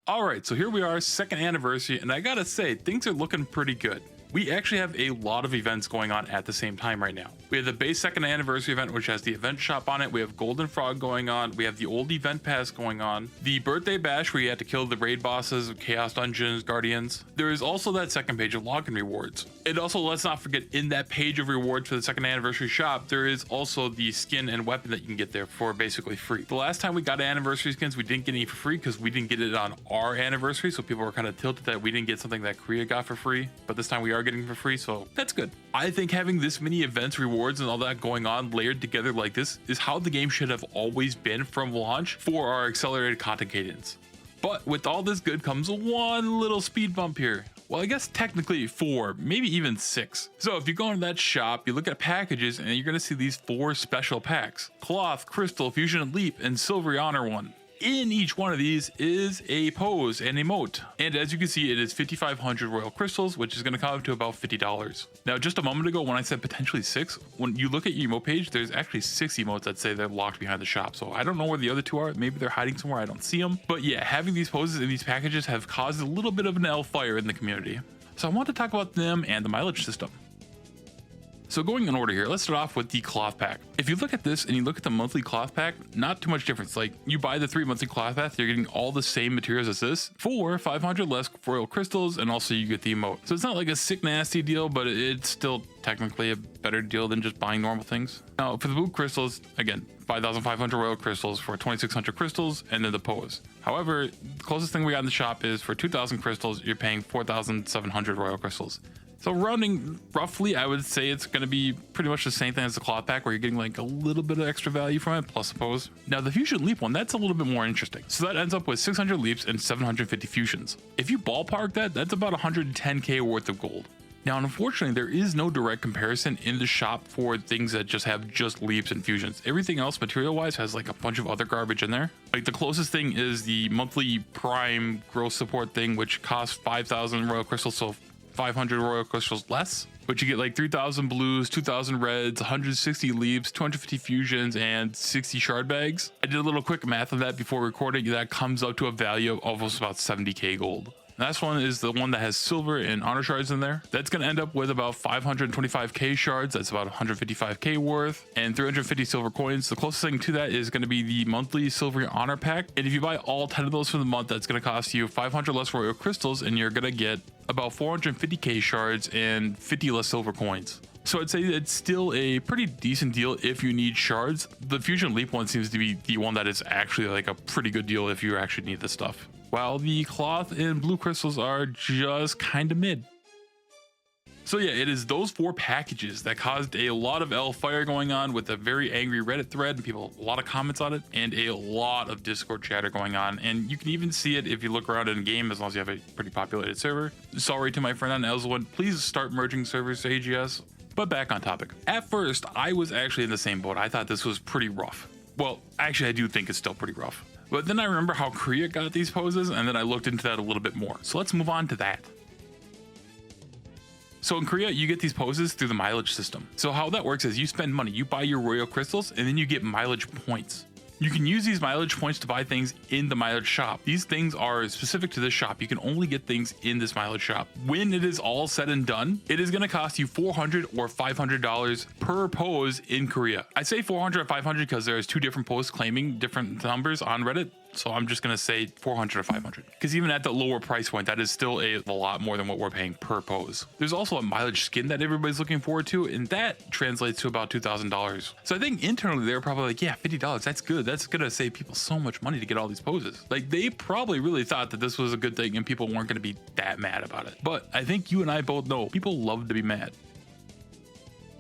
Alright, so here we are, second anniversary, and I gotta say, things are looking pretty good. We actually have a lot of events going on at the same time right now. We have the base second anniversary event, which has the event shop on it. We have Golden Frog going on. We have the old event pass going on. The birthday bash where you had to kill the raid bosses, Chaos Dungeons, Guardians. There is also that second page of login rewards. And also, let's not forget, in that page of rewards for the second anniversary shop, there is also the skin and weapon that you can get there for basically free. The last time we got anniversary skins, we didn't get any for free because we didn't get it on our anniversary. So people were kind of tilted that we didn't get something that Korea got for free. But this time we are getting for free, so that's good. I think having this many events, rewards, and all that going on layered together like this is how the game should have always been from launch for our accelerated content cadence. But with all this good comes one little speed bump here. Well, I guess technically 4, maybe even 6. So if you go into that shop, you look at packages, and you're going to see these 4 special packs: Cloth, Crystal, Fusion and Leap, and Silvery Honor one. In each one of these is a pose and emote, and as you can see, it is 5,500 royal crystals, which is going to come up to about $50. Now, just a moment ago when I said potentially 6, when you look at your emote page, there's actually 6 emotes that say they're locked behind the shop. So I don't know where the other 2 are. Maybe they're hiding somewhere, I don't see them. But yeah, having these poses in these packages have caused a little bit of an Lfire in the community. So I want to talk about them and the mileage system. So going in order here, let's start off with the cloth pack. If you look at this and you look at the monthly cloth pack, not too much difference. Like, you buy the 3 monthly cloth pack, you're getting all the same materials as this for 500 less royal crystals, and also you get the emote. So it's not like a sick nasty deal, but it's still technically a better deal than just buying normal things. Now for the blue crystals, again, 5,500 royal crystals for 2,600 crystals, and then the pose. However, the closest thing we got in the shop is for 2,000 crystals, you're paying 4,700 royal crystals. So rounding roughly, I would say it's going to be pretty much the same thing as the cloth pack, where you're getting like a little bit of extra value from it, plus the pose. Now the fusion leap one, that's a little bit more interesting. So that ends up with 600 leaps and 750 fusions. If you ballpark that, that's about 110k worth of gold. Now, unfortunately, there is no direct comparison in the shop for things that just have just leaps and fusions. Everything else material-wise has like a bunch of other garbage in there. Like, the closest thing is the monthly prime growth support thing, which costs 5,000 royal crystals, so 500 royal crystals less, but you get like 3,000 blues, 2,000 reds, 160 leaps, 250 fusions, and 60 shard bags. I did a little quick math on that before recording. That comes up to a value of almost about 70k gold. Last one is the one that has silver and honor shards in there. That's going to end up with about 525k shards. That's about 155k worth, and 350 silver coins. The closest thing to that is going to be the monthly silver honor pack. And if you buy all 10 of those for the month, that's going to cost you 500 less royal crystals, and you're going to get about 450k shards and 50 less silver coins. So I'd say it's still a pretty decent deal if you need shards. The Fusion Leap one seems to be the one that is actually like a pretty good deal if you actually need this stuff, while the cloth and blue crystals are just kind of mid. So yeah, it is those 4 packages that caused a lot of Lfire going on, with a very angry Reddit thread and people, a lot of comments on it, and a lot of Discord chatter going on. And you can even see it if you look around in game, as long as you have a pretty populated server. Sorry to my friend on Elswin, please start merging servers to AGS. But back on topic. At first, I was actually in the same boat. I thought this was pretty rough. Well, actually, I do think it's still pretty rough. But then I remember how Korea got these poses, and then I looked into that a little bit more. So let's move on to that. So in Korea, you get these poses through the mileage system. So how that works is you spend money, you buy your royal crystals, and then you get mileage points. You can use these mileage points to buy things in the mileage shop. These things are specific to this shop. You can only get things in this mileage shop. When it is all said and done, it is going to cost you $400 or $500 per pose in Korea. I say 400 or 500 because there's 2 different posts claiming different numbers on Reddit. So I'm just going to say 400 or 500, because even at the lower price point, that is still a lot more than what we're paying per pose. There's also a mileage skin that everybody's looking forward to, and that translates to about $2,000. So I think internally they're probably like, yeah, $50, that's good. That's going to save people so much money to get all these poses. Like, they probably really thought that this was a good thing and people weren't going to be that mad about it. But I think you and I both know people love to be mad.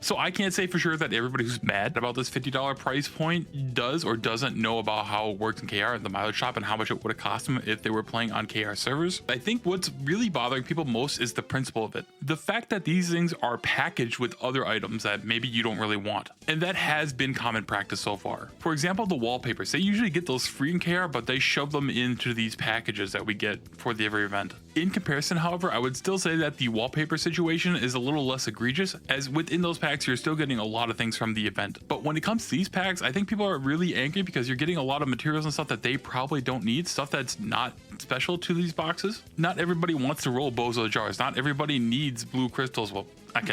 So I can't say for sure that everybody who's mad about this $50 price point does or doesn't know about how it works in KR in the mileage shop and how much it would have cost them if they were playing on KR servers. I think what's really bothering people most is the principle of it. The fact that these things are packaged with other items that maybe you don't really want. And that has been common practice so far. For example, the wallpapers. They usually get those free in KR, but they shove them into these packages that we get for the every event. In comparison, however, I would still say that the wallpaper situation is a little less egregious, as within those packages packs, you're still getting a lot of things from the event. But when it comes to these packs, I think people are really angry because you're getting a lot of materials and stuff that they probably don't need, stuff that's not special to these boxes. Not everybody wants to roll Bozo jars. Not everybody needs blue crystals. Well,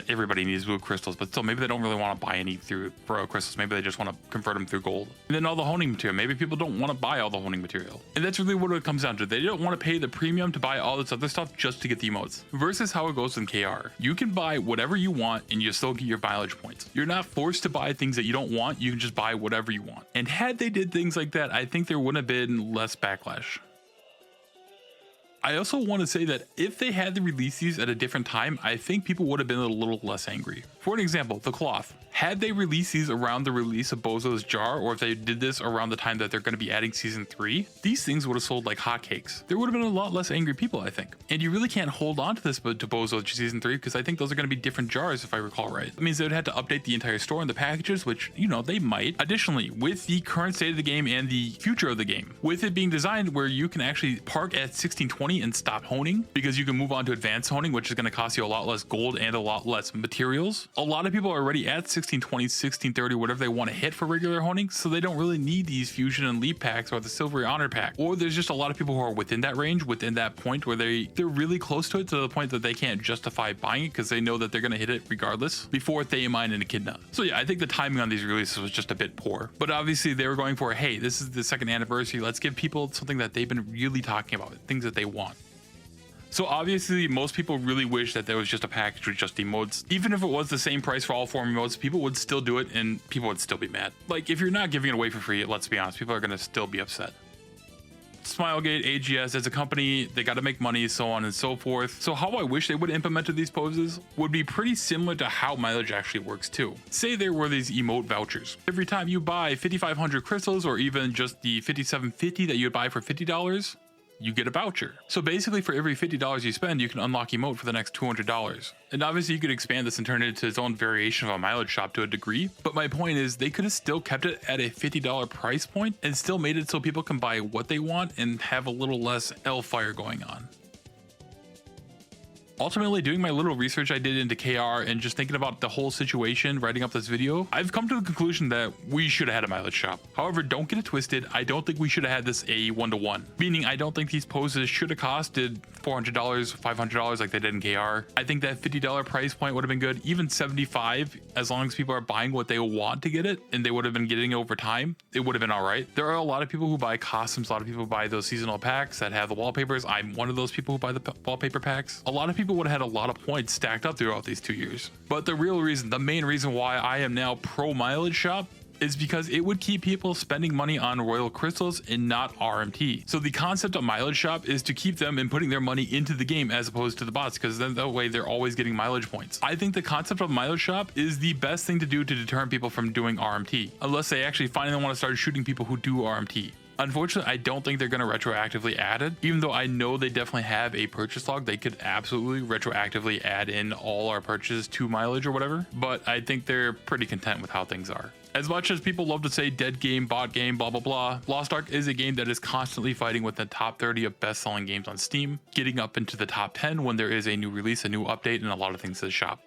everybody needs blue crystals, but still maybe they don't really want to buy any through royal crystals. Maybe they just want to convert them through gold. And then all the honing material. Maybe people don't want to buy all the honing material. And that's really what it comes down to. They don't want to pay the premium to buy all this other stuff just to get the emotes. Versus how it goes in KR. You can buy whatever you want and you still get your mileage points. You're not forced to buy things that you don't want. You can just buy whatever you want. And had they did things like that, I think there would have been less backlash. I also want to say that if they had to release these at a different time, I think people would have been a little less angry. For an example, the cloth. Had they released these around the release of Bozo's jar, or if they did this around the time that they're going to be adding season 3, these things would have sold like hotcakes. There would have been a lot less angry people, I think. And you really can't hold on to this to Bozo season 3 because I think those are going to be different jars if I recall right. That means they would have to update the entire store and the packages, which, you know, they might. Additionally, with the current state of the game and the future of the game, with it being designed where you can actually park at 1620 and stop honing because you can move on to advanced honing, which is going to cost you a lot less gold and a lot less materials. A lot of people are already at 1620, 1630, whatever they want to hit for regular honing, so they don't really need these fusion and leap packs or the silvery honor pack. Or there's just a lot of people who are within that range, within that point where they're really close to it, to the point that they can't justify buying it because they know that they're going to hit it regardless before Theamine and Echidna. So yeah, I think the timing on these releases was just a bit poor, but obviously they were going for, hey, this is the 2nd anniversary, let's give people something that they've been really talking about, things that they want. So obviously most people really wish that there was just a package with just emotes. Even if it was the same price for all 4 emotes, people would still do it and people would still be mad. Like, if you're not giving it away for free, let's be honest, people are going to still be upset. Smilegate, AGS, as a company, they got to make money, so on and so forth. So how I wish they would have implemented these poses would be pretty similar to how mileage actually works too. Say there were these emote vouchers. Every time you buy 5,500 crystals or even just the 5,750 that you would buy for $50, you get a voucher. So basically for every $50 you spend, you can unlock emote for the next $200. And obviously you could expand this and turn it into its own variation of a mileage shop to a degree. But my point is they could have still kept it at a $50 price point and still made it so people can buy what they want and have a little less Lfire going on. Ultimately, doing my little research I did into KR and just thinking about the whole situation, writing up this video, I've come to the conclusion that we should have had a mileage shop. However, don't get it twisted, I don't think we should have had this a 1-to-1. Meaning, I don't think these poses should have costed $400, $500 like they did in KR. I think that $50 price point would have been good, even $75, as long as people are buying what they want to get it, and they would have been getting it over time, it would have been alright. There are a lot of people who buy costumes, a lot of people buy those seasonal packs that have the wallpapers. I'm one of those people who buy the wallpaper packs. A lot of people would have had a lot of points stacked up throughout these 2 years. But the real reason, the main reason why I am now pro mileage shop is because it would keep people spending money on royal crystals and not RMT. So the concept of mileage shop is to keep them and putting their money into the game as opposed to the bots, because then that way they're always getting mileage points. I think the concept of mileage shop is the best thing to do to deter people from doing RMT, unless they actually finally want to start shooting people who do RMT. Unfortunately, I don't think they're going to retroactively add it, even though I know they definitely have a purchase log. They could absolutely retroactively add in all our purchases to mileage or whatever, but I think they're pretty content with how things are. As much as people love to say dead game, bot game, blah, blah, blah, Lost Ark is a game that is constantly fighting with the top 30 of best-selling games on Steam, getting up into the top 10 when there is a new release, a new update, and a lot of things to the shop.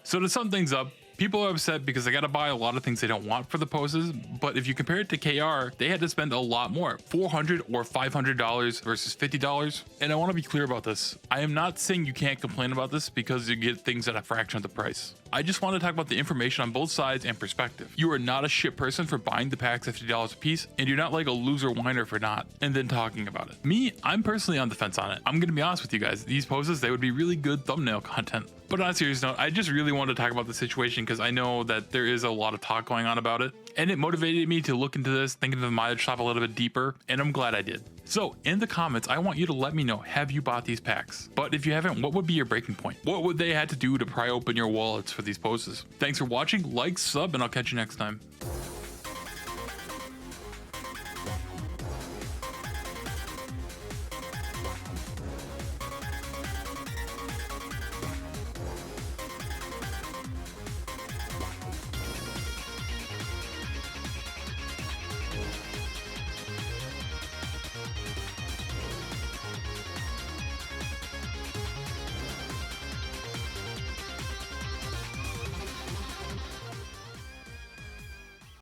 So to sum things up, people are upset because they got to buy a lot of things they don't want for the poses, but if you compare it to KR, they had to spend a lot more, $400 or $500 versus $50. And I want to be clear about this. I am not saying you can't complain about this because you get things at a fraction of the price. I just want to talk about the information on both sides and perspective. You are not a shit person for buying the packs at $50 a piece, and you're not like a loser whiner for not, and then talking about it. Me, I'm personally on the fence on it. I'm going to be honest with you guys. These poses, they would be really good thumbnail content. But on a serious note, I just really wanted to talk about the situation because I know that there is a lot of talk going on about it, and it motivated me to look into this, think into the mileage shop a little bit deeper, and I'm glad I did. So in the comments, I want you to let me know, have you bought these packs? But if you haven't, what would be your breaking point? What would they have to do to pry open your wallets for these poses? Thanks for watching, like, sub, and I'll catch you next time.